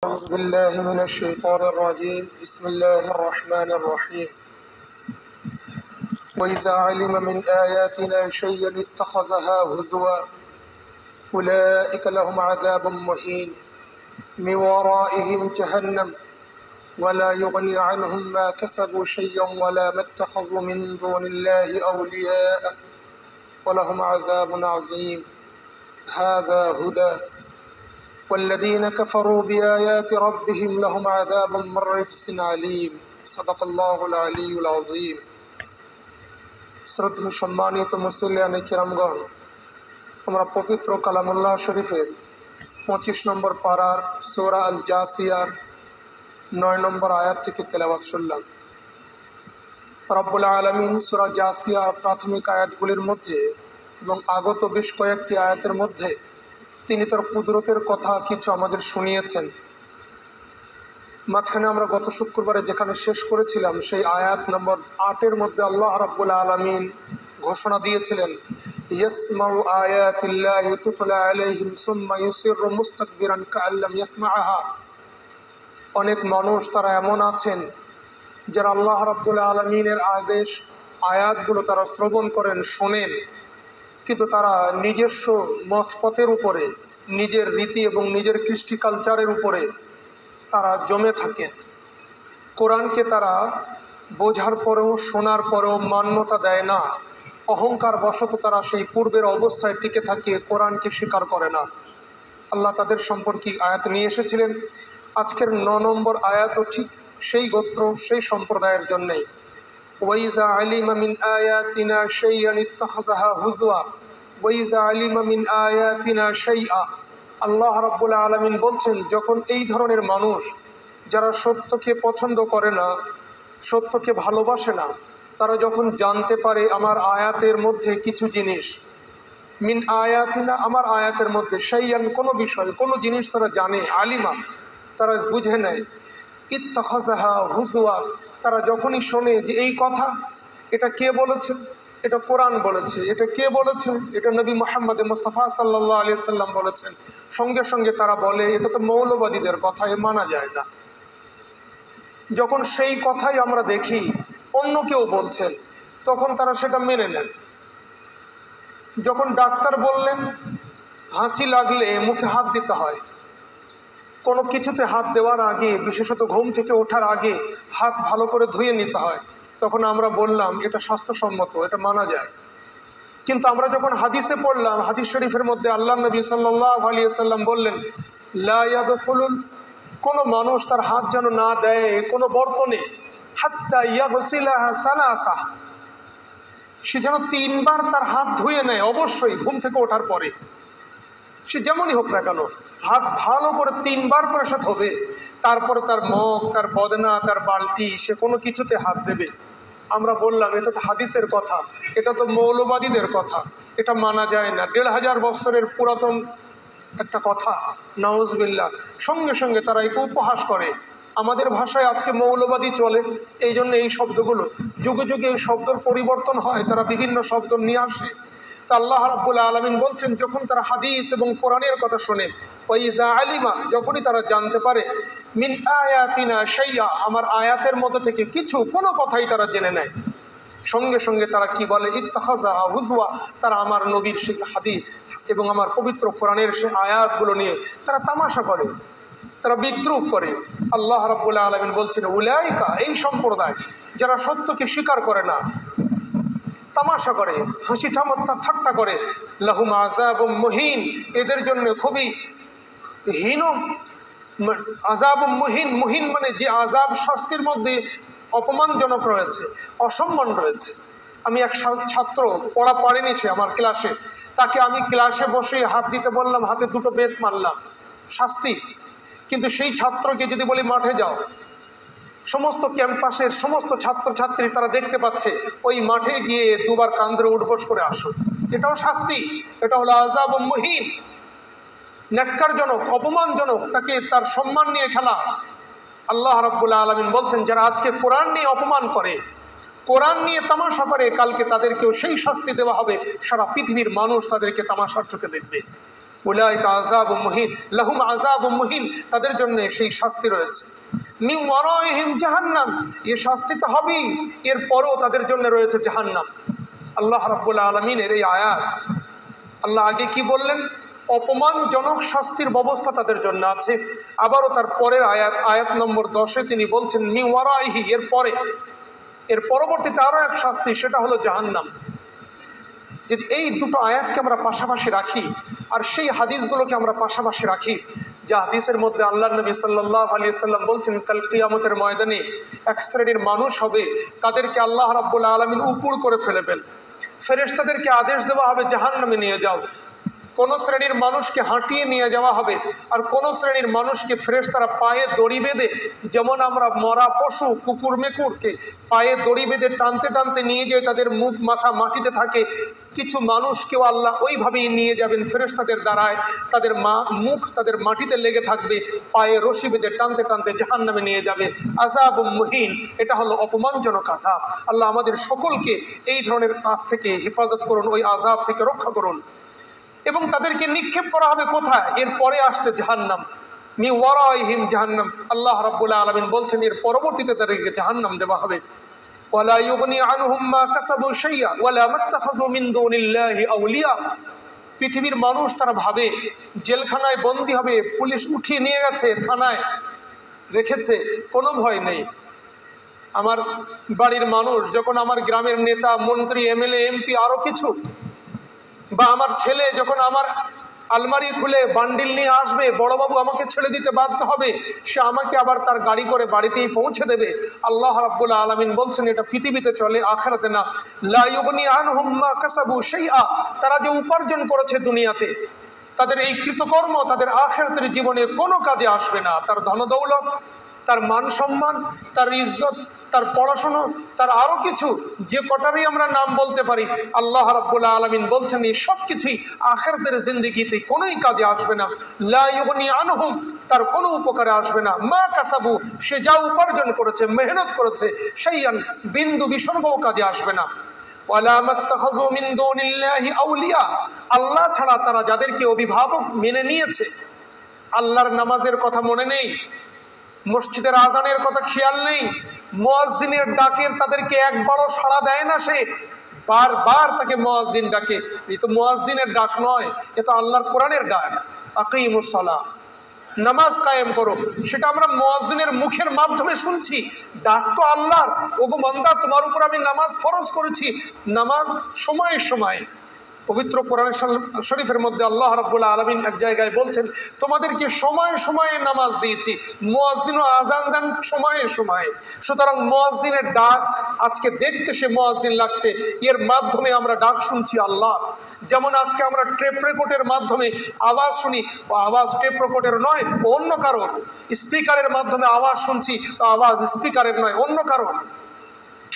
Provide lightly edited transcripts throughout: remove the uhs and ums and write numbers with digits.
أعوذ بالله من الشيطان الرجيم بسم الله الرحمن الرحيم وإذا علم من آياتنا شيئا اتخذها هزوا أولئك لهم عذاب مهين من ورائهم جهنم ولا يغني عنهم ما كسبوا شيئا ولا ما اتخذوا من دون الله أولياء ولهم عذاب عظيم هذا هدى والذين كفروا بآيات ربهم لهم عذاب من رجس عليم صدق الله العلي العظيم শ্রদ্ধেয় সম্মানিত মুসল্লিয়ানে কিরামগণ, আমরা পবিত্র কালামুল্লাহ শরীফের 25 নম্বর পারার সূরা আল জাসিয়ার 9 নম্বর আয়াত থেকে তেলাওয়াত শুনলাম। রব্বুল আলামিন সূরা জাসিয়ার প্রাথমিক আয়াতগুলির মধ্যে এবং আগত বেশ কয়েকটি আয়াতের মধ্যে তিনি তার কুদরতের কথা কিছু আমাদের শুনিয়েছেন। মাঝখানে আমরা গত শুক্রবারে যেখানে শেষ করেছিলাম সেই আয়াত নম্বর 8-এর মধ্যে আল্লাহ রাব্বুল আলামিন ঘোষণা দিয়েছিলেন, ইয়াসমাউ আয়াতিল্লাহি তুতলা আলাইহিম সুম্মা ইউসিররু মুস্তাকবিরান কাআল্লাম ইয়াসমাআহা। অনেক মানুষ তারা এমন আছেন যারা আল্লাহ রাব্বুল আলামিনের আদেশ আয়াতগুলো তারা শ্রবণ করেন, শোনেন, কিন্তু তারা নিজস্ব মতপথের উপরে, নিজের রীতি এবং নিজের কৃষ্টি কালচারের উপরে তারা জমে থাকেন। কোরআনকে তারা বোঝার পরেও শোনার পরেও মান্যতা দেয় না। অহংকার বশত তারা সেই পূর্বের অবস্থায় টিকে থাকে, কোরআনকে স্বীকার করে না। আল্লাহ তাদের সম্পর্কে আয়াত নিয়ে এসেছিলেন। আজকের 9 নম্বর আয়াতও ঠিক সেই গোত্র, সেই সম্প্রদায়ের জন্যেই। ওয়াইজা আলিমা মিন আয়াতিনা শাইআন ইত্তাখাযাহা হুজওয়া ওয়াইজা আলিমা মিন আয়াতিনা শাইআ। আল্লাহ রাব্বুল আলামিন বলছেন, যখন এই ধরনের মানুষ যারা সত্যকে পছন্দ করে না, সত্যকে ভালোবাসে না, তারা যখন জানতে পারে আমার আয়াতের মধ্যে কিছু জিনিস, মিন আয়াতিনা আমার আয়াতের মধ্যে, শাইআন কোনো বিষয়, কোনো জিনিস তারা জানে, আলিমা তারা বুঝে নেয়, ইত্তাখাযাহা হুজওয়া তারা যখনই শোনে যে এই কথা, এটা কে বলেছে, এটা কোরআন বলেছে, এটা কে বলেছে, এটা নবী মুহাম্মদ মুস্তাফা সাল্লাল্লাহু আলাইহি সাল্লাম বলেছেন, সঙ্গে সঙ্গে তারা বলে এটা তো মৌলবাদীদের কথা, এ মানা যায় না। যখন সেই কথাই আমরা দেখি অন্য কেউ বলছেন, তখন তারা সেটা মেনে নেন। যখন ডাক্তার বললেন হাঁচি লাগলে মুখে হাত দিতে হয়, কোনো কিছুতে হাত দেওয়ার আগে, বিশেষত ঘুম থেকে ওঠার আগে হাত ভালো করে ধুয়ে নিতে হয়, তখন আমরা বললাম এটা স্বাস্থ্যসম্মত, এটা মানা যায়। কিন্তু আমরা যখন হাদিসে পড়লাম, হাদিস শরীফের মধ্যে আল্লাহ নবী সাল্লাল্লাহু আলাইহি সাল্লাম বললেন, লা ইয়াদখুলুল, কোনো মানুষ তার হাত যেন না দেয় কোনো বর্তনে, হাত্তা ইয়াগসিলাহা সালাসা, সে যেন 3 বার তার হাত ধুয়ে নেয়, অবশ্যই ঘুম থেকে ওঠার পরে, সে যেমনই হোক না কেন হাত ভালো করে 3 বার করে সে ধোবে, তারপরে তার মগ, তার বদনা, তার বালতি, সে কোনো কিছুতে হাত দেবে। আমরা বললাম এটা তো হাদিসের কথা, এটা তো মৌলবাদীদের কথা, এটা মানা যায় না, 1500 বছরের পুরাতন একটা কথা, নাউজুবিল্লাহ। সঙ্গে সঙ্গে তারা একে উপহাস করে। আমাদের ভাষায় আজকে মৌলবাদী চলে, এই জন্য এই শব্দগুলো, যুগে যুগে এই শব্দের পরিবর্তন হয়, তারা বিভিন্ন শব্দ নিয়ে আসে। তা আল্লাহ রাব্বুল আলামিন বলছেন, যখন তারা হাদিস এবং কোরআনের কথা শোনে, ওয়াইজা আলিমা যখনই তারা জানতে পারে, মিন আয়াতিনা শাইআ আমার আয়াতের মধ্যে থেকে কিছু, কোনো কথাই তারা জেনে নেয়, সঙ্গে সঙ্গে তারা কি বলে, ইত্তাখাযাহা হুজওয়া তারা আমার নবীর সেই হাদিস এবং আমার পবিত্র কোরআনের সেই আয়াতগুলো নিয়ে তারা তামাশা করে, তারা বিদ্রুপ করে। আল্লাহ রাব্বুল আলামিন বলছেন, উলাইকা এই সম্প্রদায় যারা সত্যকে স্বীকার করে না, তামাশা করে, হাসি ঠাট্টা করে, লাহুম আযাবুম মুহিন এদের জন্য খুবই হীন আযাবুম মুহিন। মুহিন মানে যে আযাব, শাস্তির মধ্যে অপমানজনক রয়েছে, অসম্মান রয়েছে। আমি এক ছাত্র, পড়া পড়েনি সে আমার ক্লাসে, তাকে আমি ক্লাসে বসে হাত দিতে বললাম, হাতে 2টো বেত মারলাম, শাস্তি। কিন্তু সেই ছাত্রকে যদি বলি মাঠে যাও, সমস্ত ক্যাম্পাসের সমস্ত ছাত্রছাত্রী তারা দেখতে পাচ্ছে, ওই মাঠে গিয়ে 2 বার কান ধরে উঠবোস করে আসো, এটাও শাস্তি, এটা হলো আযাবুম মুহিন, ন্যাক্কারজনক, অপমানজনক, তাকে তার সম্মান নিয়ে খেলা। আল্লাহ রাব্বুল আলামিন বলছেন, যারা আজকে কোরআন নিয়ে অপমান করে, কোরআন নিয়ে তামাশা করে, কালকে তাদেরকেও সেই শাস্তি দেওয়া হবে, সারা পৃথিবীর মানুষ তাদেরকে তামাশার চোখে দেখবে। উলাইকা আযাবুম মুহিন, লাহুম আযাবুম মুহিন, তাদের জন্য সেই শাস্তি রয়েছে। মিন ওয়ারাইহিম জাহান্নাম, এই শাস্তি তো হবেই, এরপরও তাদের জন্য রয়েছে জাহান্নাম। আল্লাহ রাব্বুল আলামিনের এই আয়াত, আল্লাহ আগে কি বললেন? অপমানজনক শাস্তির ব্যবস্থা তাদের জন্য আছে। আবারও তার পরের আয়াত নম্বর 10-এ তিনি বলছেন মিন ওয়ারাইহি, এর পরবর্তীতে আরো এক শাস্তি, সেটা হলো জাহান্নাম। যদি এই দুটো আয়াতকে আমরা পাশাপাশি রাখি আর সেই হাদিসগুলোকে আমরা পাশাপাশি রাখি, যে হাদিসের মধ্যে আল্লাহর নবী সাল্লাল্লাহু আলাইহি সাল্লাম বলছেন কাল কিয়ামতের ময়দানে এক শ্রেণীর মানুষ হবে, তাদেরকে আল্লাহ রাব্বুল আলামিন উপর করে ফেলবেন। ফেরেশতাদেরকে আদেশ দেওয়া হবে জাহান্নামে নিয়ে যাও। কোন শ্রেণীর মানুষকে হাঁটিয়ে নিয়ে যাওয়া হবে, আর কোন শ্রেণীর মানুষকে ফেরেশতারা পায়ে দড়ি বেঁধে, যেমন আমরা মরা পশু কুকুর মেকুরকে পায়ে দড়ি বেঁধে টানতে টানতে নিয়ে যায়, তাদের মুখ মাথা মাটিতে থাকে, কিছু মানুষকেও আল্লাহ ওইভাবেই নিয়ে যাবেন ফেরেশতাদের দ্বারায়, তাদের মুখ তাদের মাটিতে লেগে থাকবে, পায়ে রশি বেঁধে টানতে টানতে জাহান্নামে নিয়ে যাবে। আযাবুম মুহিন, এটা হলো অপমানজনক আযাব। আল্লাহ আমাদের সকলকে এই ধরনের কাজ থেকে হেফাজত করুন, ওই আযাব থেকে রক্ষা করুন। এবং তাদেরকে নিক্ষেপ করা হবে কোথায়? এরপরে আসছে জাহান্নাম। মি ওয়ারাইহিম জাহান্নাম, আল্লাহ রাব্বুল আলামিন বলছেন এর পরবর্তীতে তাদেরকে জাহান্নাম দেওয়া হবে। ওয়ালা ইউগনি আনহুম মা কাসাবু শাইআ ওয়ালা মাত্তাখাযু মিন দুনিল্লাহি আউলিয়া। পৃথিবীর মানুষ তারা ভাবে জেলখানায় বন্দী হবে, পুলিশ উঠিয়ে নিয়ে গেছে, থানায় রেখেছে, কোনো ভয় নেই। আমার বাড়ির মানুষ যখন আমার গ্রামের নেতা মন্ত্রী এমএলএ এমপি আরো কিছু, বা আমার ছেলে যখন আমার আলমারি খুলে বান্ডিল নিয়ে আসবে, বড়বাবু আমাকে ছেড়ে দিতে বাধ্য হবে, সে আমাকে আবার তার গাড়ি করে বাড়িতেই পৌঁছে দেবে। আল্লাহ রাব্বুল আলামিন বলছেন এটা পৃথিবীতে চলে, আখিরাতে না। লা ইউগনি আনহুম মা কাসাবু শাইআ, তারা যে উপার্জন করেছে দুনিয়াতে, তাদের এই কৃতকর্ম তাদের আখিরাতের জীবনে কোনো কাজে আসবে না। তার ধনদৌলত, তার মান সম্মান, তার ইজ্জত, তার পড়াশোনা, তার আরো কিছু, যে কটারই আমরা নাম বলতে পারি, আল্লাহ রাব্বুল আলামিন বলছেন এই সব কিছুই আখিরাতের জিন্দেগিতে কোনোই কাজে আসবে না। লা ইউগনি আনহুম, তার কোনো উপকারে আসবে না। মা কাসাবু, সে যা উপার্জন করেছে, মেহনত করেছে, শাইআন, বিন্দু বিসর্গও কাজে আসবে না। ওয়ালা মাত্তাখাযু মিন দুনিল্লাহি আউলিয়া, আল্লাহ ছাড়া তারা যাদেরকে অভিভাবক মেনে নিয়েছে, আল্লাহর নামাজের কথা মনে নেই, মসজিদের আজানের কথা খেয়াল নেই, মুয়াজ্জিনের ডাকের তাদেরকে একবারও সাড়া দেয় না, সে বারবার তাকে মুয়াজ্জিন ডাকে। এই তো মুয়াজ্জিনের ডাক নয়, এ তো আল্লাহর কোরআনের ডাক। আকিমুস সালাহ, নামাজ কায়েম করো, সেটা আমরা মুয়াজ্জিনের মুখের মাধ্যমে শুনছি। ডাক তো আল্লাহর, ওগো বান্দা তোমার উপর আমি নামাজ ফরজ করেছি, নামাজ সময়ে সময়ে। পবিত্র কোরআন শরীফের মধ্যে আল্লাহ রাব্বুল আলামিন এক জায়গায় বলছেন তোমাদেরকে সময়ে সময়ে নামাজ দিয়েছি, মুয়াজ্জিনও আযান দেন সময়ে সময়ে। সুতরাং মুয়াজ্জিনের ডাক, আজকে দেখতে সে মুয়াজ্জিন লাগছে, এর মাধ্যমে আমরা ডাক শুনছি আল্লাহ। যেমন আজকে আমরা টেপ রেকর্ডের মাধ্যমে আওয়াজ শুনি, আওয়াজ টেপ রেকর্ডের নয়, অন্য কারণ। স্পিকারের মাধ্যমে আওয়াজ শুনছি, আওয়াজ স্পিকারের নয়, অন্য কারণ।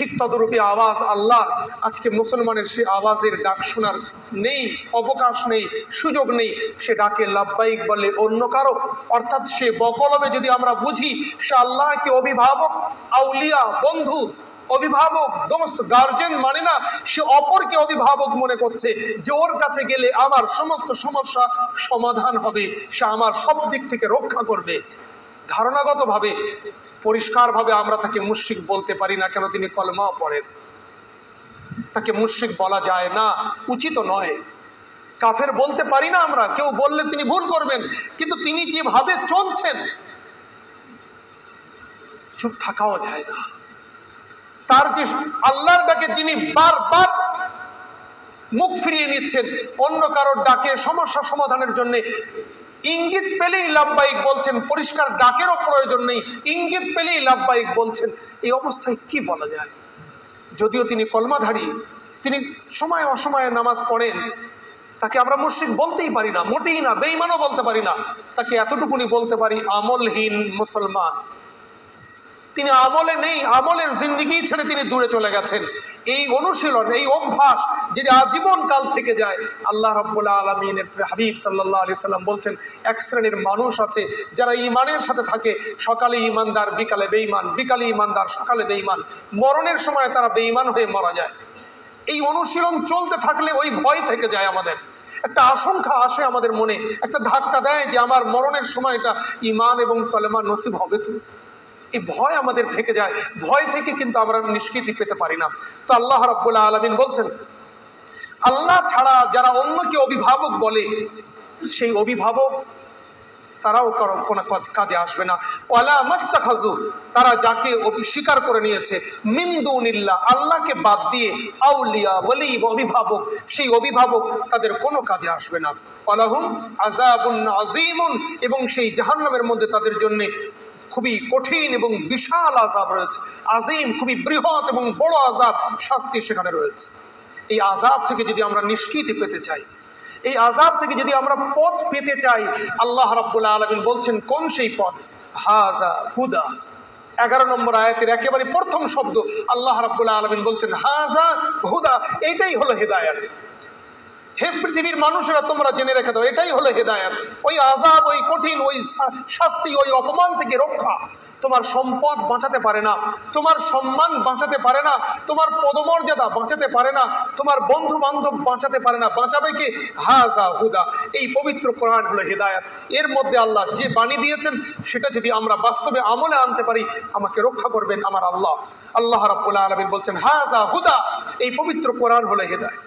ঠিক তদরূপে আওয়াজ আল্লাহ। আজকে মুসলমানের সে আওয়াজের ডাক শোনার নেই, অবকাশ নেই, সুযোগ নেই। সে ডাকে লাব্বাইক বলে অন্য কারো, অর্থাৎ সে বকলমে যদি আমরা বুঝি, সে আল্লাহকে অভিভাবক, আউলিয়া, বন্ধু, অভিভাবক, দোস্ত, গার্জেন মানে না, সে অপরকে অভিভাবক মনে করছে যে ওর কাছে গেলে আমার সমস্ত সমস্যা সমাধান হবে, সে আমার সব দিক থেকে রক্ষা করবে। ধারণাগতভাবে পরিষ্কারভাবে আমরা তাকে মুশরিক বলতে পারি না, কেন তিনি কলমাও পড়েন। তাকে মুশরিক বলা যায় না, উচিত নয়। কাফের বলতে পারি না আমরা, কেউ বললে তিনি ভুল করবেন, কিন্তু তিনি যেভাবে চলছেন চুপ থাকাও যায় না। তার যে আল্লাহর ডাকে যিনি বারবার মুখ ফিরিয়ে নিচ্ছেন, অন্য কারোর ডাকে সমস্যা সমাধানের জন্য ইঙ্গিত পেলেই লাব্বাইক বলছেন, পরিষ্কার ডাকেরও প্রয়োজন নেই, ইঙ্গিত পেলেই লাব্বাইক বলছেন, এই অবস্থায় কি বলা যায়? যদিও তিনি কলমাধারী, তিনি সময় অসময়ে নামাজ পড়েন, তাকে আমরা মুশরিক বলতেই পারি না, মোটেই না, বেঈমানও বলতে পারি না। তাকে এতটুকুনি বলতে পারি আমলহীন মুসলমান। তিনি আমলে নেই, আমলের জিন্দেগি ছেড়ে তিনি দূরে চলে গেছেন। এই অনুশীলন, এই অভ্যাস যদি আজীবন কাল থেকে যায়, আল্লাহ রাব্বুল আলামিনের হাবিব সাল্লাল্লাহু আলাইহি সাল্লাম বলছেন এক শ্রেণীর মানুষ আছে যারা ঈমানের সাথে থাকে, সকালে ঈমানদার, বিকালে বেঈমান, বিকালে ঈমানদার, সকালে বেঈমান, মরণের সময় তারা বেঈমান হয়ে মারা যায়। এই অনুশীলন চলতে থাকলে ওই ভয় থেকে যায় আমাদের। একটা আশঙ্কা আসে আমাদের মনে, একটা ধাক্কা দেয় যে আমার মরণের সময়টা ঈমান এবং কালেমা নসিব হবে তো। এই ভয় আমাদের থেকে যায়, ভয় থেকে কিন্তু আমরা নিষ্কৃতি পেতে পারি না। তো আল্লাহ রাব্বুল আলামিন বলছেন, আল্লাহ ছাড়া যারা অন্যকে অভিভাবক বলে, সেই অভিভাবক তারাও কোনো কাজে আসবে না। ওয়ালা মাস্তাখাযু, তারা যাকে স্বীকার করে নিয়েছে, মিন দুনিল্লাহ, আল্লাহকে বাদ দিয়ে, আউলিয়া ওয়ালি, অভিভাবক, সেই অভিভাবক তাদের কোনো কাজে আসবে না। ওয়ালাহুম আযাবুন আযীমুন, এবং সেই জাহান্নামের মধ্যে তাদের জন্য খুবই কঠিন এবং বিশাল আযাব রয়েছে। আযীম, খুবই বৃহৎ এবং বড় আযাব, শাস্তি সেখানে রয়েছে। এই আযাব থেকে যদি আমরা নিষ্কৃতি পেতে চাই, এই আযাব থেকে যদি আমরা পথ পেতে চাই, আল্লাহ রাব্বুল আলামিন বলছেন কোন সেই পথ? হাযা হুদা। 11 নম্বর আয়াতের একেবারে প্রথম শব্দ আল্লাহ রাব্বুল আলামিন বলছেন হাযা হুদা, এটাই হলো হেদায়েত। হে পৃথিবীর মানুষেরা, তোমরা জেনে রেখে দাও, এটাই হলো হেদায়েত। ওই আযাব, ওই কঠিন, ওই শাস্তি, ওই অপমান থেকে রক্ষা তোমার সম্পদ বাঁচাতে পারে না, তোমার সম্মান বাঁচাতে পারে না, তোমার পদমর্যাদা বাঁচাতে পারে না, তোমার বন্ধু বান্ধব বাঁচাতে পারে না। বাঁচাবে কি? হাযা হুদা, এই পবিত্র কোরআন হলো হেদায়েত। এর মধ্যে আল্লাহ যে বাণী দিয়েছেন সেটা যদি আমরা বাস্তবে আমলে আনতে পারি, আমাকে রক্ষা করবেন আমার আল্লাহ। আল্লাহ রাব্বুল আলামিন বলছেন হাযা হুদা, এই পবিত্র কোরআন হলো হেদায়েত।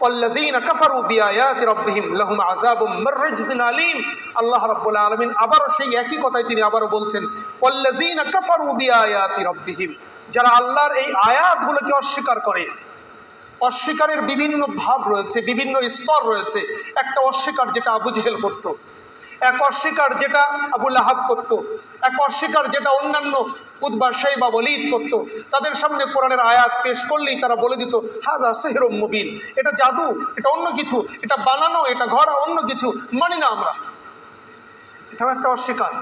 ওয়াল্লাযীনা কাফারু বিআয়াতি রাব্বিহিম লাহুম আযাবুম মির রিজজিন আলীম। আল্লাহ রাব্বুল আলামিন আবারও সেই একই কথাই তিনি আবারও বলছেন, ওয়াল্লাযীনা কাফারু বিআয়াতি রাব্বিহিম, যারা আল্লাহর এই আয়াতগুলোকে অস্বীকার করে। অস্বীকারের বিভিন্ন ভাব রয়েছে, বিভিন্ন স্তর রয়েছে। একটা অস্বীকার যেটা আবু জেহেল করত, এক অস্বীকার যেটা আবু লাহাব করত, এক অস্বীকার যেটা অন্যান্য উতবা শাইবা ওয়ালিদ করত। তাদের সামনে কোরআনের আয়াত পেশ করলেই তারা বলে দিত হাযা সিহরুম মুবিন, এটা জাদু, এটা অন্য কিছু, এটা বানানো, এটা গড়া, অন্য কিছু, মানি না আমরা। এটাও একটা অস্বীকার।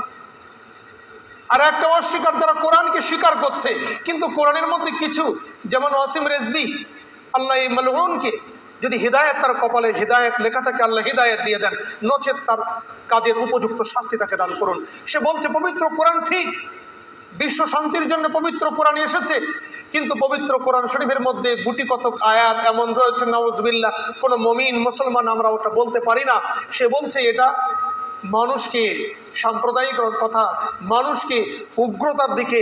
আর একটা অস্বীকার যারা কোরআনকে স্বীকার করছে, কিন্তু কোরআনের মধ্যে কিছু, যেমন ওয়াসিম রেজভী, আল্লাহ এই মালউনকে যদি হিদায়াত, তার কপালে হিদায়াত লেখা থাকে, আল্লাহ হিদায়াত দিয়ে দেন, নচেত তার কাজের উপযুক্ত শাস্তি তাকে দান করুন। সে বলছে পবিত্র কোরআন ঠিক, বিশ্ব শান্তির জন্য পবিত্র কোরআন এসেছে, কিন্তু পবিত্র কোরআন শরীফের মধ্যে গুটি কতক আয়াত এমন রয়েছে, নাউজুবিল্লাহ, কোনো মুমিন মুসলমান আমরা ওটা বলতে পারি না। সে বলছে এটা মানুষকে সাম্প্রদায়িক কথা, মানুষকে উগ্রতার দিকে,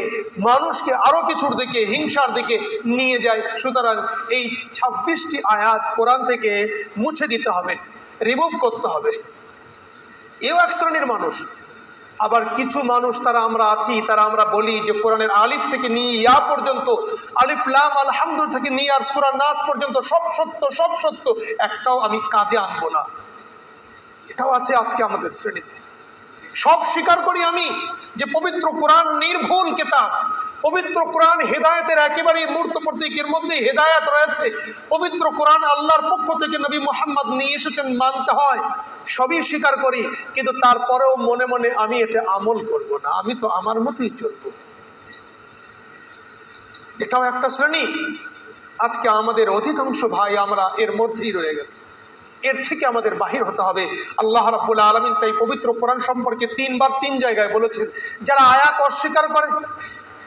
মানুষকে আরো কিছুর দিকে, হিংসার দিকে নিয়ে যায়। সুতরাং এই 26টি আয়াত কোরআন থেকে মুছে দিতে হবে, রিমুভ করতে হবে। এও এক শ্রেণীর মানুষ। আবার কিছু মানুষ তারা আমরা আছি, তারা আমরা বলি যে কোরআনের আলিফ থেকে নিয়ে ইয়া পর্যন্ত, আলিফ লাম আলহামদুল থেকে নিয়ে আর সূরা নাস পর্যন্ত সব সত্য, সব সত্য, একটাও আমি কাজে আনবো না। এটাও আছে আজকে আমাদের শ্রেণীতে। সব স্বীকার করি আমি যে পবিত্র কোরআন নির্ভুল কিতাব, পবিত্র কোরআন হেদায়েতের একেবারে মূর্ত প্রতীকের মধ্যে হেদায়েত রয়েছে। পবিত্র কোরআন আল্লাহর পক্ষ থেকে নবী মুহাম্মদ নিয়ে এসেছেন, মানতে হয়, সবই স্বীকার করি। কিন্তু তারপরেও মনে মনে আমি এটা আমল করব না, আমি তো আমার মতোই চলব। এটাও একটা শ্রেণী। আজকে আমাদের অধিকাংশ ভাই আমরা এর মধ্যেই রয়ে গেছে। এর থেকে আমাদের বাহির হতে হবে। আল্লাহ রাব্বুল আলামিন তাই পবিত্র কোরআন সম্পর্কে 3 বার 3 জায়গায় বলেছেন, যারা আয়াত অস্বীকার করে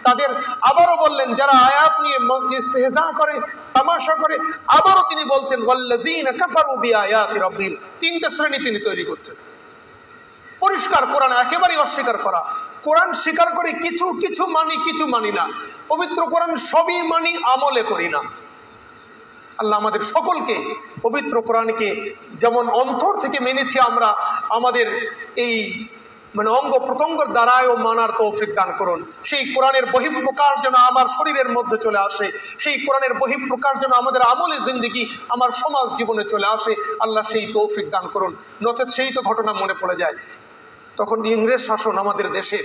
তাদের, আবারও বললেন যারা আয়াত নিয়ে ইস্তেহজা করে, তামাশা করে, আবারও তিনি বলছেন ওয়াল্লাযীনা কাফারু বিআয়াতি রাব্বিহিম। 3টে শ্রেণী তিনি তৈরি করছেন। পরিষ্কার কোরআন একেবারেই অস্বীকার করা। কোরআন স্বীকার করে কিছু কিছু মানি, কিছু মানি না। পবিত্র কোরআন সবই মানি, আমলে করি না। আল্লাহ আমাদের সকলকে পবিত্র কোরআনকে যেমন অন্তর থেকে মেনেছি আমরা, আমাদের এই অঙ্গ প্রত্যঙ্গের দ্বারাও মানার তৌফিক দান করুন। সেই কোরআনের বহিঃপ্রকাশ যেন আমার শরীরের মধ্যে চলে আসে, সেই কোরআনের বহিঃপ্রকাশ যেন আমাদের আমলে জিন্দেগি, আমার সমাজ জীবনে চলে আসে। আল্লাহ সেই তৌফিক দান করুন। নচেত সেই তো ঘটনা মনে পড়ে যায়, তখন ইংরেজ শাসন আমাদের দেশে,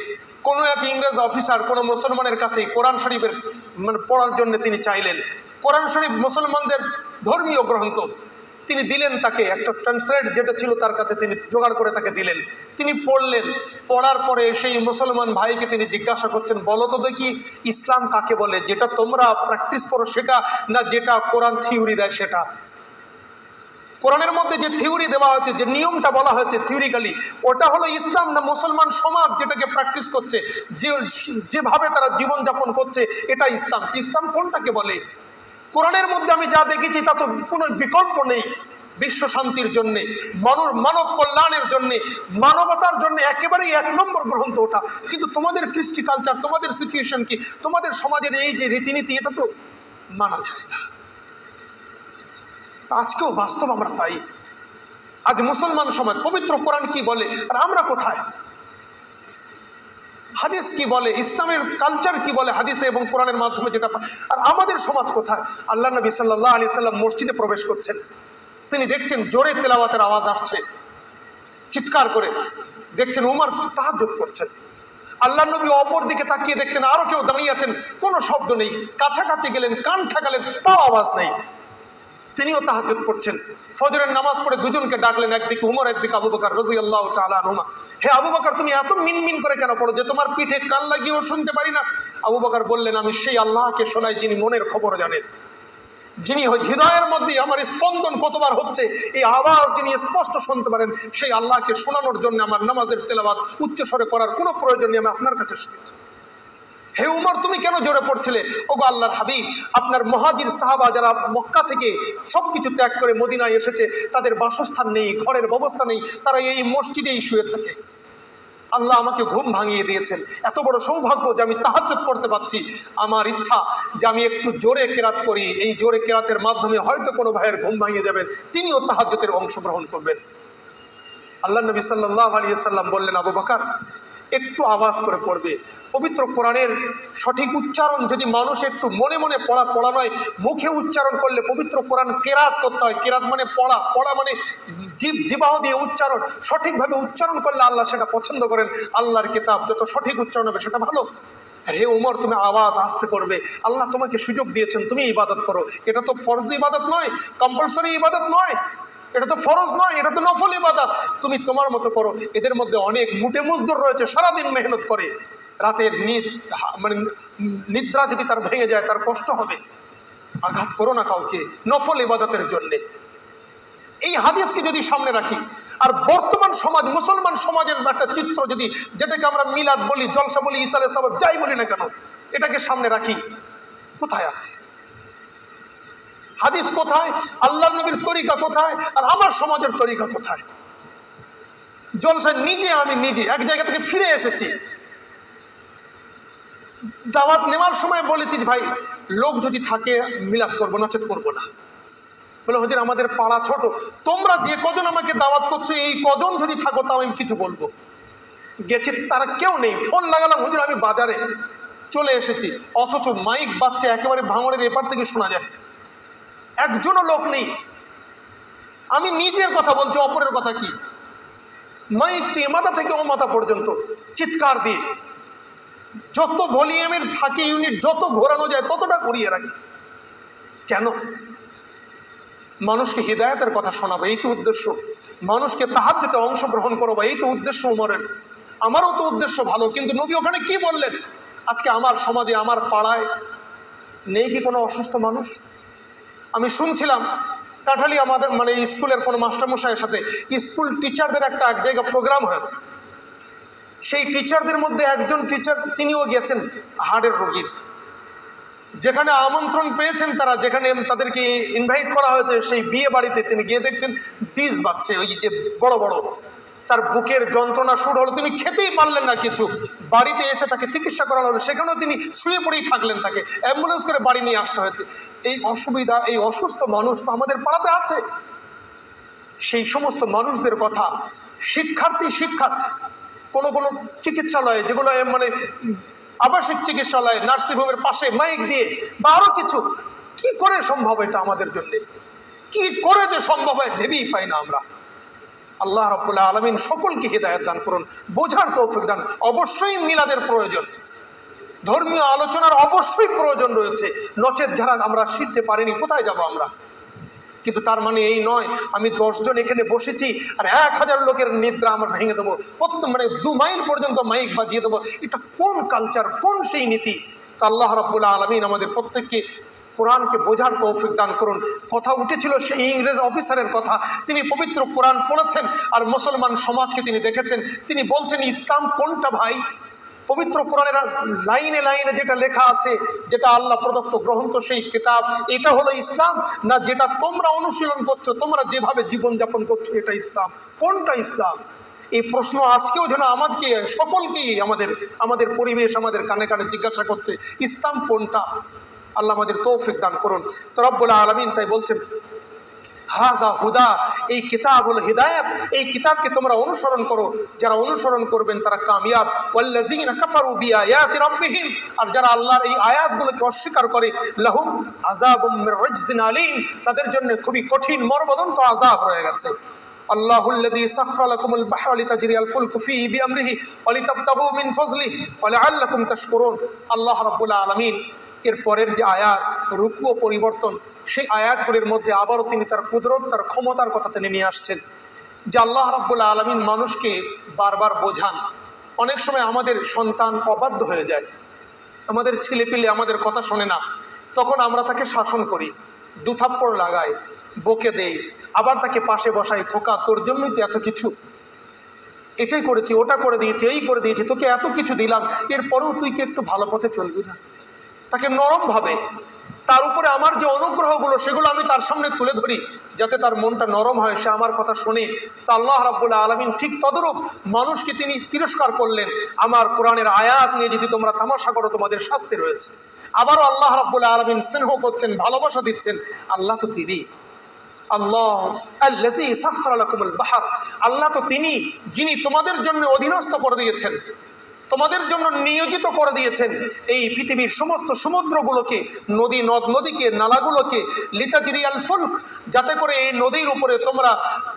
কোনো এক ইংরেজ অফিসার কোনো মুসলমানের কাছে কোরআন শরীফের পড়ার জন্য তিনি চাইলেন। কোরআন শরীফ মুসলমানদের ধর্মীয় গ্রন্থ, তিনি দিলেন তাকে একটা ট্রান্সলেট যেটা ছিল তার কাছে, তিনি জোগাড় করে তাকে দিলেন। তিনি পড়লেন। পড়ার পরে সেই মুসলমান ভাইকে তিনি জিজ্ঞাসা করছেন, বলো তো দেখি ইসলাম কাকে বলে, যেটা তোমরা প্র্যাকটিস করো সেটা, না যেটা কোরআন থিওরি দেয় সেটা? কোরআনের মধ্যে যে থিওরি দেওয়া হয়েছে, যে নিয়মটা বলা হয়েছে থিওরিক্যালি, ওটা হলো ইসলাম, না মুসলমান সমাজ যেটাকে প্র্যাকটিস করছে, যেভাবে তারা জীবনযাপন করছে, এটা ইসলাম? ইসলাম কোনটাকে বলে? কোরআনের মধ্যে আমি যা দেখেছি তা তো কোনো বিকল্প নেই। বিশ্ব শান্তির জন্য, মানব কল্যাণের জন্য, মানবতার জন্য একেবারেই 1 নম্বর গ্রন্থ ওটা। কিন্তু তোমাদের কৃষ্টি কালচার, তোমাদের সিচুয়েশন কি, তোমাদের সমাজের এই যে রীতিনীতি, এটা তো মানা যায় না। আজকেও বাস্তব আমরা তাই। আজ মুসলমান সমাজ পবিত্র কোরআন কি বলে আর আমরা কোথায়? হাদিস কি বলে, ইসলামের কালচার কি বলে হাদিসে এবং কোরআনের মাধ্যমে যেটা, আর আমাদের সমাজ কোথায়? আল্লাহ নবী সাল্লাল্লাহু আলাইহি সাল্লাম মসজিদে প্রবেশ করছেন, তিনি দেখছেন জোরে তেলাওয়াতের আওয়াজ আসছে, চিৎকার করে দেখছেন উমর তাহাজ্জুদ করছেন। আল্লাহ নবী অপর দিকে তাকিয়ে দেখছেন আরো কেউ দাঁড়িয়ে আছেন, কোনো শব্দ নেই। কাছাকাছি গেলেন, কান ঠেকালেন, তাও আওয়াজ নেই। তিনিও তাহাজ্জুদ করছেন। ফজরের নামাজ পড়ে দুজনকে ডাকলেন, একদিকে উমর, একদিকে আবু বকর রাদিয়াল্লাহু তাআলা আনহুমা। হে আবু বকর, তুমি এত মিনমিন করে কেন পড়ো যে তোমার পিঠে কান লাগিয়েও শুনতে পারি না? আবু বকর বললেন, আমি সেই আল্লাহকে শোনাই যিনি মনের খবর জানেন, যিনি হৃদয়ের মধ্যে আমার স্পন্দন কতবার হচ্ছে এই আওয়াজ যিনি স্পষ্ট শুনতে পারেন, সেই আল্লাহকে শোনানোর জন্য আমার নামাজের তেলাওয়াত উচ্চ স্বরে করার কোনো প্রয়োজন নেই, আমি আপনার কাছে শিখেছি। হে উমর, তুমি কেন জোরে পড়ছিলে? ওগো আল্লাহর হাবিব, আপনার মুহাজির সাহাবা যারা মক্কা থেকে সবকিছু ত্যাগ করে মদিনায় এসেছে, তাদের বাসস্থান নেই, ঘরের ব্যবস্থা নেই, তারা এই মসজিদেই শুয়ে থাকে। আল্লাহ আমাকে ঘুম ভাঙিয়ে দিয়েছেন, এত বড় সৌভাগ্য যে আমি তাহাজ্জুদ করতে পারছি। আমার ইচ্ছা যে আমি একটু জোরে কেরাত করি, এই জোরে কেরাতের মাধ্যমে হয়তো কোনো ভাইয়ের ঘুম ভাঙিয়ে যাবেন, তিনিও তাহাজ্জুদের অংশগ্রহণ করবেন। আল্লাহ নবী সাল্লাল্লাহু আলাইহি সাল্লাম বললেন, আবু বকর একটু আওয়াজ করে পড়বে। পবিত্র কোরআনের সঠিক উচ্চারণ যদি মানুষ একটু মনে মনে পড়া নয়, মুখে উচ্চারণ করলে পবিত্র কোরআন কেরাত করতে হয়। কেরাত মানে পড়া মানে জিহ্বা দিয়ে উচ্চারণ, সঠিকভাবে উচ্চারণ করলে আল্লাহ সেটা পছন্দ করেন। আল্লাহর কিতাব যত সঠিক উচ্চারণ হবে সেটা ভালো। হে উমর, তুমি আওয়াজ আসতে করবে, আল্লাহ তোমাকে সুযোগ দিয়েছেন, তুমি ইবাদত করো। এটা তো ফরজ ইবাদত নয়, কম্পালসরি ইবাদত নয়, এটা তো ফরজ নয়, এটা তো নফল ইবাদত। তুমি তোমার মতো করো। এদের মধ্যে অনেক মুটে মজদুর রয়েছে, সারাদিন মেহনত করে, রাতের নিদ্রা যদি তার ভেঙে যায় তার কষ্ট হবে। আঘাত করো না কাউকে নফল ইবাদতের জন্য। এই হাদিসকে যদি সামনে রাখি, আর বর্তমান সমাজ, মুসলমান সমাজের একটা চিত্র যদি, যেটাকে আমরা মিলাদ বলি, জলসা বলি, ইসালে সাবাব যাই বলি না কেন, এটাকে সামনে রাখি, কোথায় আছে হাদিস? কোথায় আল্লাহর নবীর তরিকা? কোথায় আর আমার সমাজের তরিকা কোথায়? জলসা আমি নিজে এক জায়গা থেকে ফিরে এসেছি, দাওয়াত নেওয়ার সময় বলেছি ভাই লোক যদি থাকে মিলাদ করবো, নচেত করবো না। বলে হুজুর আমাদের পাড়া ছোট, তোমরা যে কজন আমাকে দাওয়াত করছো এই কজন যদি থাকো তাও আমি কিছু বলবো। গেছি, তারা কেউ নেই। ফোন লাগালাম, হুজুর আমি বাজারে চলে এসেছি, অথচ মাইক বাজছে একেবারে ভাঙড়ের এপার থেকে শোনা যায়, একজনও লোক নেই। আমি নিজের কথা বলছি, অপরের কথা কি? মাইক তো এ মাথা থেকে ও মাথা পর্যন্ত চিৎকার দিয়ে, যত ভলিউমের থাকে ইউনিট যত ঘোরানো যায় ততটা ঘুরিয়ে রাখি। কেন? মানুষকে হিদায়াতের কথা শোনাবো, এই তো উদ্দেশ্য। মানুষকে তাহাজ্জুদে অংশগ্রহণ করবো, এই তো উদ্দেশ্য উমরের। আমারও তো উদ্দেশ্য ভালো, কিন্তু নবী ওখানে কি বললেন? আজকে আমার সমাজে, আমার পাড়ায় নেই কি কোনো অসুস্থ মানুষ? আমি শুনছিলাম কাঠালি আমাদের মানে স্কুলের কোনো মাস্টারমশাইয়ের সাথে স্কুল টিচারদের এক জায়গা প্রোগ্রাম হয়েছে। সেই টিচারদের মধ্যে একজন টিচার তিনিও গিয়েছেন হার্টের রোগীর, যেখানে আমন্ত্রণ পেয়েছেন তারা, যেখানে তাদেরকে ইনভাইট করা হয়েছে সেই বিয়ে বাড়িতে তিনি গিয়ে দেখছেন ডিজ বাজছে, ওই যে বড় বড়, তার বুকের যন্ত্রণা শুরু হলো, তিনি খেতেই পারলেন না কিছু। বাড়িতে এসে তাকে চিকিৎসা করানো হলো, সেখানেও তিনি শুয়ে পড়েই থাকলেন, তাকে অ্যাম্বুলেন্স করে বাড়ি নিয়ে আসতে হয়েছে। এই অসুবিধা, এই অসুস্থ মানুষ তো আমাদের পাড়াতে আছে। সেই সমস্ত মানুষদের কথা শিক্ষা কোনো কোনো চিকিৎসালয়ে, যেগুলো মানে আবাসিক চিকিৎসালয়, নার্সিংহোমের পাশে মাইক দিয়ে বা আরো কিছু, কি করে সম্ভব এটা আমাদের জন্য? কি করে যে সম্ভব হয় ভেবেই পাই না আমরা। আল্লাহ রাব্বুল আলামিন সকলকে হিদায়াত দান করুন, বোঝার তৌফিক দান। অবশ্যই মিলাদের প্রয়োজন, ধর্মীয় আলোচনার অবশ্যই প্রয়োজন রয়েছে, নচেত যারা আমরা শিখতে পারিনি কোথায় যাব আমরা? কিন্তু তার মানে এই নয় আমি 10 জন এখানে বসেছি আর 1000 লোকের নিদ্রা আমার ভেঙে দেবো, মানে 2 মাইল পর্যন্ত মাইক বাজিয়ে দেবো। এটা কোন কালচার, কোন সেই নীতি? তা আল্লাহ রাব্বুল আলামিন আমাদের প্রত্যেককে কোরআনকে বোঝার তৌফিক দান করুন। কথা উঠেছিল সেই ইংরেজ অফিসারের কথা, তিনি পবিত্র কোরআন পড়েছেন আর মুসলমান সমাজকে তিনি দেখেছেন, তিনি বলছেন ইসলাম কোনটা ভাই? পবিত্র কোরআনের লাইনে লাইনে যেটা লেখা আছে, যেটা আল্লাহ প্রদত্ত গ্রন্থ, সেই কিতাব, এটা হলো ইসলাম? না যেটা তোমরা অনুশীলন করছো, তোমরা যেভাবে জীবনযাপন করছো এটা ইসলাম? কোনটা ইসলাম? এই প্রশ্ন আজকেও যেন আমাদেরকে সকলকেই আমাদের পরিবেশ আমাদের কানে কানে জিজ্ঞাসা করছে, ইসলাম কোনটা? আল্লাহ আমাদের তৌফিক দান করুন। তো রব্বুল আলামিন তাই বলছেন, হাযা হুদা, এই কিতাব হলো হিদায়াত, এই কিতাবকে তোমরা অনুসরণ করো, যারা অনুসরণ করবেন তারা কামিয়াব। ওয়াল্লাযীনা কাফারু বিআয়াতি রাব্বিহিম, আর যারা আল্লাহর এই আয়াতগুলোকে অস্বীকার করে, লাহুম আযাবুম মির রিজজিন আলীম, তাদের জন্য খুবই কঠিন মর্মন্তুদ আযাব রয়ে গেছে। আল্লাহুল্লাযী সাখখারা লাকুমুল বাহরা লিতাজরিয়াল ফুলকু ফীহি বিআমরিহি ওয়া লিতাবতাগু মিন ফাজলিহি ওয়া লাআল্লাকুম তাশকুরুন। আল্লাহ রাব্বুল আলামিন এর পরের যে আয়াত, রূপ ও পরিবর্তন, সেই আয়াতগুলির মধ্যে আবারও তিনি তার কুদরত, তার ক্ষমতার কথা তিনি নিয়ে আসছেন। যে আল্লাহ রাব্বুল আলামিন মানুষকে বারবার বোঝান। অনেক সময় আমাদের সন্তান অবাধ্য হয়ে যায়, আমাদের ছেলেপিলে আমাদের কথা শোনে না, তখন আমরা তাকে শাসন করি, দু থাপ্পড় লাগাই, বকে দেই, আবার তাকে পাশে বসাই, খোকা তোর জন্যই তো এত কিছু, এটাই করেছি, ওটা করে দিয়েছি, এই করে দিয়েছি, তোকে এত কিছু দিলাম, এরপরেও তুই কি একটু ভালো পথে চলবি না? তাকে নরম ভাবে, তার উপরে আমার যে অনুগ্রহগুলো সেগুলো আমি তার সামনে তুলে ধরি, যাতে তার মনটা নরম হয়, সে আমার কথা শোনে। তা আল্লাহ রাব্বুল আলামিন ঠিক তদরূপ মানুষকে তিনি তিরস্কার করলেন। আমার কোরআনের আয়াত নিয়ে যদি তোমরা তামাশা করো তোমাদের শাস্তি রয়েছে। আবারও আল্লাহ রাব্বুল আলামিন স্নেহ করছেন, ভালোবাসা দিচ্ছেন। আল্লাহ তো তিনি, আল্লাহ আল্লাযী সাখখারা লাকুমুল বাহর, আল্লাহ তো তিনি যিনি তোমাদের জন্য অধীনস্থ করে দিয়েছেন, তোমাদের জন্য নিয়োজিত করে দিয়েছেন এই পৃথিবীর সমস্ত সমুদ্রগুলোকে, নদী নদ নদীকে, নালাগুলোকে, লিতাজরিয়াল ফুলক, যাতে করে এই নদীর উপরে তোমরা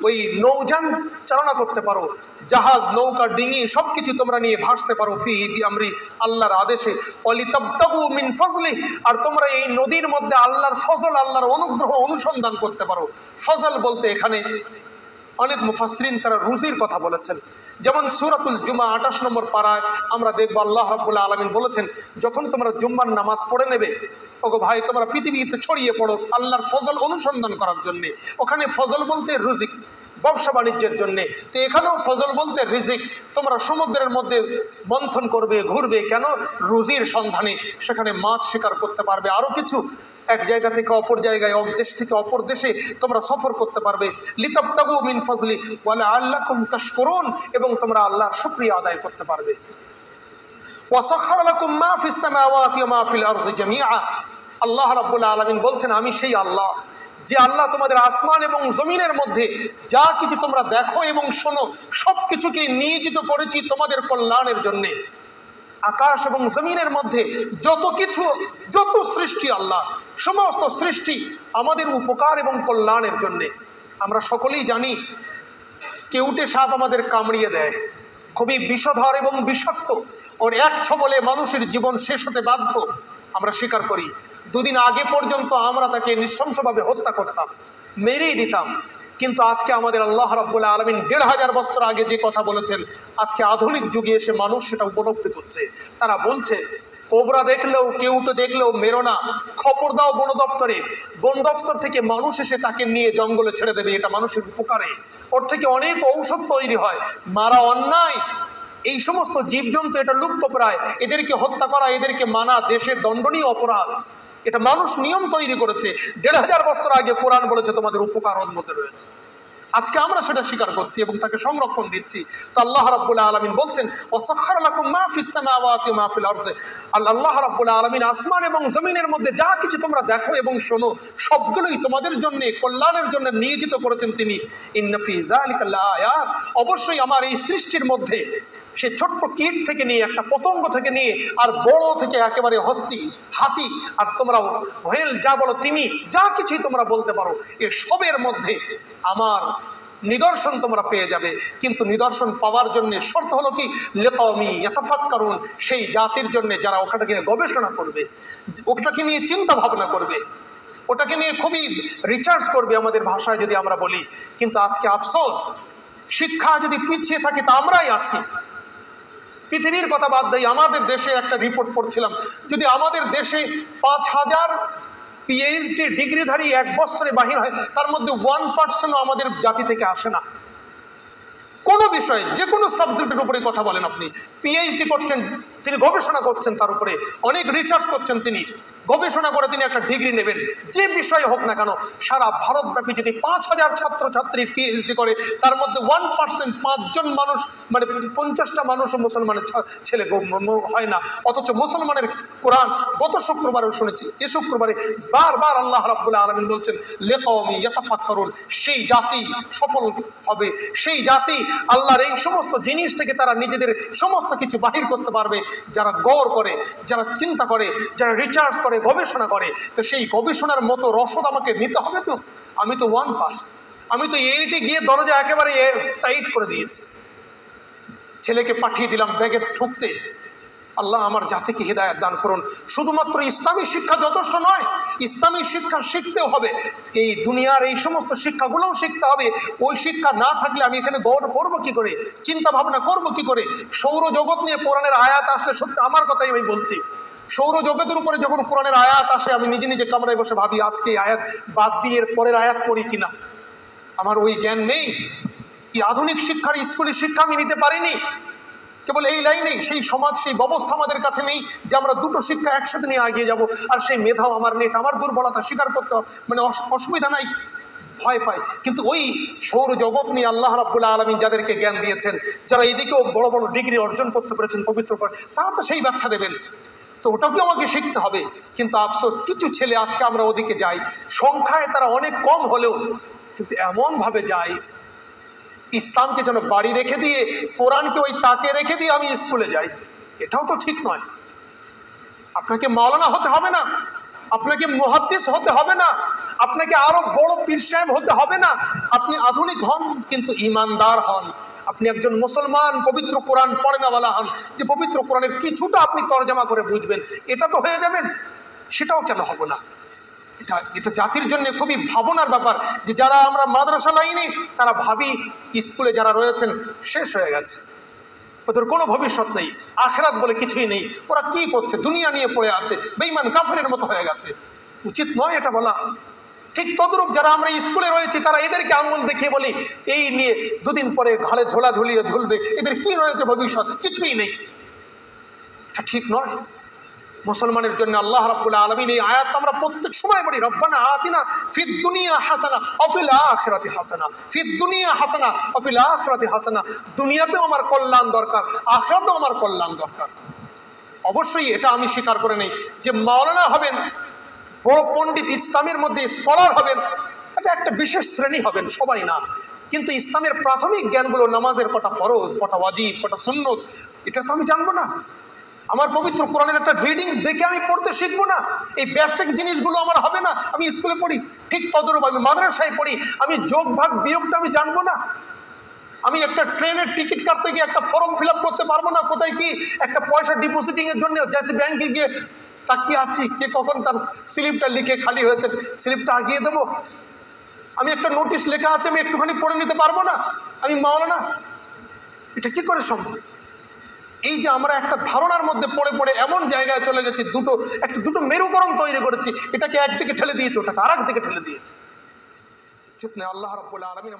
ওই নৌযান চালনা করতে পারো, জাহাজ, নৌকা, ডিঙি সবকিছু তোমরা নিয়ে ভাসতে পারো, ফি বিআমরি, আল্লাহর আদেশে, ওয়ালিতাবতাগু মিন ফাজলি, আর তোমরা এই নদীর মধ্যে আল্লাহর ফজল, আল্লাহর অনুগ্রহ অনুসন্ধান করতে পারো। ফজল বলতে এখানে অনেক মুফাসসিরিন তারা রুজির কথা বলেছেন। যেমন সূরাতুল জুমা 28 নম্বর পারায় আমরা দেখব আল্লাহ রাব্বুল আলামিন বলেছেন, যখন তোমরা জুম্মার নামাজ পড়ে নেবে, ওগো ভাই তোমরা পৃথিবীতে ছড়িয়ে পড়ো আল্লাহর ফজল অনুসন্ধান করার জন্য। ওখানে ফজল বলতে রিজিক, ব্যবসা বাণিজ্যের জন্য। তো এখানেও ফজল বলতে রিজিক, তোমরা সমুদ্রের মধ্যে মন্থন করবে, ঘুরবে, কেন? রুজির সন্ধানে। সেখানে মাছ শিকার করতে পারবে, আরো কিছু, এক জায়গা থেকে অপর জায়গায়, এক দেশ থেকে অপর দেশে তোমরা সফর করতে পারবে। লিতাবতাগু মিন ফাজলি ওয়া লাআল্লাকুম তাশকুরুন, এবং তোমরা আল্লাহর শুকরিয়া আদায় করতে পারবে। ওয়া সাখখারা লাকুম মা ফিস সামাওয়াতি ওয়া মা ফিল আরদি জামিআ, আল্লাহ রাব্বুল আলামিন বলছেন, আমি সেই আল্লাহ যে আল্লাহ তোমাদের আসমান এবং জমিনের মধ্যে যা কিছু তোমরা দেখো এবং শোনো সবকিছুকে নিয়োজিত করেছি তোমাদের কল্যাণের জন্য। আকাশ এবং জমিনের মধ্যে যত কিছু, যত সৃষ্টি আল্লাহ, সমস্ত সৃষ্টি আমাদের উপকার এবং কল্যাণের জন্যে। আমরা সকলেই জানি কেউটে সাপ আমাদের কামড়িয়ে দেয়, খুবই বিষধর এবং বিষাক্ত, ওর এক ছোবলে মানুষের জীবন শেষ হতে বাধ্য, আমরা স্বীকার করি। দুদিন আগে পর্যন্ত আমরা তাকে নৃশংসভাবে হত্যা করতাম, মেরেই দিতাম। কিন্তু আজকে আমাদের আল্লাহ রাব্বুল আলামিন ১৫০০ বছর আগে যে কথা বলেছেন, আজকে আধুনিক যুগে এসে মানুষ সেটা উপলব্ধি করছে। তারা বলছে, কোবরা দেখলেও, কেউটো দেখলেও মেরো না, খবর দাও বন দপ্তরে, বন দপ্তর থেকে মানুষ এসে তাকে নিয়ে জঙ্গলে ছেড়ে দেবে, এটা মানুষের উপকারে, ওর থেকে অনেক ঔষধ তৈরি হয়, মারা অন্যায়। এই সমস্ত জীবজন্তু এটা লুপ্ত প্রায়, এদেরকে হত্যা করা, এদেরকে মানা দেশের দণ্ডনীয় অপরাধ। এটা মানুষ নিয়ম তৈরি করেছে। ১৫০০ বছর আগে কোরআন বলেছে তোমাদের উপকার ওর মধ্যে রয়েছে। আজকে আমরা সেটা স্বীকার করছি এবং তাকে সংরক্ষণ দিচ্ছি। তো আল্লাহ রাব্বুল আলামিন বলছেন, ওয়াসাখখারা লাকুম মা ফিস সামাওয়াতি ওয়া মা ফিল আরদি, আল্লাহ রাব্বুল আলামিন আসমান এবং জমিনের মধ্যে যা কিছু তোমরা দেখো এবং শোনো সবগুলোই তোমাদের জন্য কল্যাণের জন্য নিয়োজিত করেছেন তিনি। ইন্না ফি যালিকা লাআয়াত, অবশ্যই আমার এই সৃষ্টির মধ্যে, সে ছোট্ট কীট থেকে নিয়ে, একটা পতঙ্গ থেকে নিয়ে, আর বড় থেকে একেবারে হস্তি, হাতি, আর তোমরা হোয়েল যা বলো, তিমি, যা কিছুই তোমরা বলতে পারো, এর সবের মধ্যে আমার নিদর্শন তোমরা পেয়ে যাবে। কিন্তু নিদর্শন পাওয়ার জন্য শর্ত হলো কি? লিকাওমি ইয়াতাফাক্কারুন, সেই জাতির জন্য যারা ওটাকে নিয়ে গবেষণা করবে, ওটাকে নিয়ে চিন্তা ভাবনা করবে, ওটাকে নিয়ে খুবই রিসার্চ করবে, আমাদের ভাষায় যদি আমরা বলি। কিন্তু আজকে আফসোস, শিক্ষা যদি পিছিয়ে থাকে তা আমরাই আছি। পৃথিবীর কথা বাদ দেই, আমাদের দেশে একটা রিপোর্ট পড়ছিলাম, যদি আমাদের দেশে ৫,০০০ পিএইচডি ডিগ্রিধারী এক বছরে বাহির হয়, তার মধ্যে 1% আমাদের জাতি থেকে আসে না। কোনো বিষয়ে যে কোনো সাবজেক্টের উপরে কথা বলেন, আপনি পিএইচডি করছেন, তিনি গবেষণা করছেন, তার উপরে অনেক রিসার্চ করছেন, তিনি গবেষণা করে তিনি একটা ডিগ্রি নেবেন, যে বিষয় হোক না কেন, সারা ভারতব্যাপী যদি 5,000 ছাত্রছাত্রী পিএইচডি করে, তার মধ্যে 1%, 5 জন মানুষ, মানে 50টা মানুষও মুসলমানের ছেলে হয় না। অথচ মুসলমানের কোরআন গত শুক্রবারও শুনেছি, এ শুক্রবারে বারবার আল্লাহ রাব্বুল আলামিন বলছেন লিকাওমি ইয়াতাফাক্কারুন, সেই জাতি সফল হবে, সেই জাতি আল্লাহর এই সমস্ত জিনিস থেকে তারা নিজেদের সমস্ত কিছু বাহির করতে পারবে, যারা গৌর করে, যারা চিন্তা করে, যারা রিসার্চ করে, গবেষণা করে। তো সেই গবেষণার মতো রসদ আমাকে নিতে হবে। তো আমি তো 1 পাস, আমি তো 8-এ গিয়ে দরজা একেবারে টাইট করে দিয়েছি, ছেলেকে পাঠিয়ে দিলাম ব্যাগের ঠুকতে। আল্লাহ আমার জাতিকে হিদায়াত দান করুন। শুধুমাত্র ইসলামী শিক্ষা যথেষ্ট নয়, ইসলামী শিক্ষা শিখতেও হবে, এই দুনিয়ার এই সমস্ত শিক্ষাগুলোও শিখতে হবে। ওই শিক্ষা না থাকলে আমি এখানে গৌর করবো কি করে, চিন্তা ভাবনা করবো কি করে? সৌরজগৎ নিয়ে কোরআনের আয়াত আসলে, সত্যি আমার কথাই আমি বলছি, সৌরজগতের উপরে যখন কোরআনের আয়াত আসে, আমি নিজে নিজে কামরায় বসে ভাবি আজকে এই আয়াত বাদ দিয়ে এর পরের আয়াত পড়ি কিনা। আমার ওই জ্ঞান নেই, কি আধুনিক শিক্ষার স্কুলের শিক্ষা আমি নিতে পারিনি। কেবল এই লাইনেই সেই সমাজ, সেই ব্যবস্থা আমাদের কাছে নেই যে আমরা দুটো শিক্ষা একসাথে নিয়ে এগিয়ে যাব। আর সেই মেধাও আমার নেই, আমার দুর্বলতা স্বীকার করতে মানে অসুবিধা নাই, ভয় পায়। কিন্তু ওই সৌরজগৎ নিয়ে আল্লাহ রাব্বুল আলামিন যাদেরকে জ্ঞান দিয়েছেন, যারা এদিকেও বড় বড় ডিগ্রি অর্জন করতে পেরেছেন পবিত্র করে, তারা তো সেই ব্যাখ্যা দেবেন। তো ওটাকেও আমাকে শিখতে হবে। কিন্তু আফসোস, কিছু ছেলে আজকে আমরা ওদিকে যাই, সংখ্যায় তারা অনেক কম হলেও কিন্তু এমন ভাবে যায়, ইসলামকে যেন বাড়ি রেখে দিয়ে, কোরআনকে ওই তাকে রেখে দিয়ে আমি স্কুলে যাই। এটাও তো ঠিক নয়। আপনাকে মাওলানা হতে হবে না, আপনাকে মুহাদ্দিস হতে হবে না, আপনাকে আরো বড় পীর সাহেব হতে হবে না। আপনি আধুনিক হন কিন্তু ইমানদার হন। আপনি একজন মুসলমান, পবিত্র কোরআন পড়েনাওয়ালা হন, যে পবিত্র কোরআনের কিছুটা আপনি তরজমা করে বুঝবেন, এটা তো হয়ে যাবেন। সেটাও কেন হবো না? এটা জাতির জন্য খুবই ভাবনার ব্যাপার যে যারা আমরা মাদ্রাসা লাইনে, তারা ভাবি স্কুলে যারা রয়েছেন শেষ হয়ে গেছে, ওদের কোনো ভবিষ্যৎ নেই, আখেরাত বলে কিছুই নেই, ওরা কি করছে, দুনিয়া নিয়ে পড়ে আছে, বেঈমান কাফেরের মতো হয়ে গেছে। উচিত নয় এটা বলা। ঠিক তদ্রূপ যারা আমরা স্কুলে রয়েছি, তারা এদেরকে আঙুল দেখিয়ে বলি এই নিয়ে 2 দিন পরে ঘরে ঝোলা ঝুলিয়ে ঝুলবে, এদের কি রয়েছে ভবিষ্যৎ, কিছুই নেই। এটা ঠিক নয়। মুসলমানের জন্য আল্লাহ রাব্বুল আলামিন এই আয়াত আমরা প্রত্যেক সময় বলি, রব্বানা আতিনা ফিদ দুনিয়া হাসানা ওয়া ফিল আখিরাতি হাসানা, ফিদ দুনিয়া হাসানা ওয়া ফিল আখিরাতি হাসানা। দুনিয়াতেও আমার কল্যাণ দরকার, আখিরাতেও আমার কল্যাণ দরকার। অবশ্যই এটা আমি স্বীকার করে নেই যে মাওলানা হবেন, বড় পণ্ডিত, ইসলামের মধ্যে স্কলার হবেন, এটা একটা বিশেষ শ্রেণী হবেন, সবাই না। কিন্তু ইসলামের প্রাথমিক জ্ঞানগুলো, নামাজের কটা ফরজ, কটা ওয়াজিব, কটা সুন্নত, এটা তো আমি জানবো না। আমার পবিত্র কোরআনের একটা রিডিং দেখে আমি পড়তে শিখবো না? এই বেসিক জিনিসগুলো আমার হবে না? আমি স্কুলে পড়ি, ঠিক তদরূপ আমি মাদ্রাসায় পড়ি, আমি যোগ ভাগ বিয়োগটা আমি জানবো না? আমি একটা ট্রেনের টিকিট কাটতে গিয়ে একটা ফর্ম ফিল আপ করতে পারবো না? কোথায় কি একটা পয়সা ডিপোজিটিং এর জন্য যাচ্ছে ব্যাংকে গিয়ে তাকিয়ে আছি, কে কখন তার স্লিপটা লিখে খালি হয়েছে, স্লিপটা আগিয়ে দেবো? আমি একটা নোটিশ লেখা আছে, আমি একটুখানি পড়ে নিতে পারবো না? আমি মাওলানা? এটা কি করে সম্ভব? এই যে আমরা একটা ধারণার মধ্যে পড়ে পড়ে এমন জায়গায় চলে গেছি, দুটো মেরুকরণ তৈরি করেছি, এটাকে একদিকে ঠেলে দিয়েছে, ওটাকে আর একদিকে ঠেলে দিয়েছে। আল্লাহ রাব্বুল আলামিন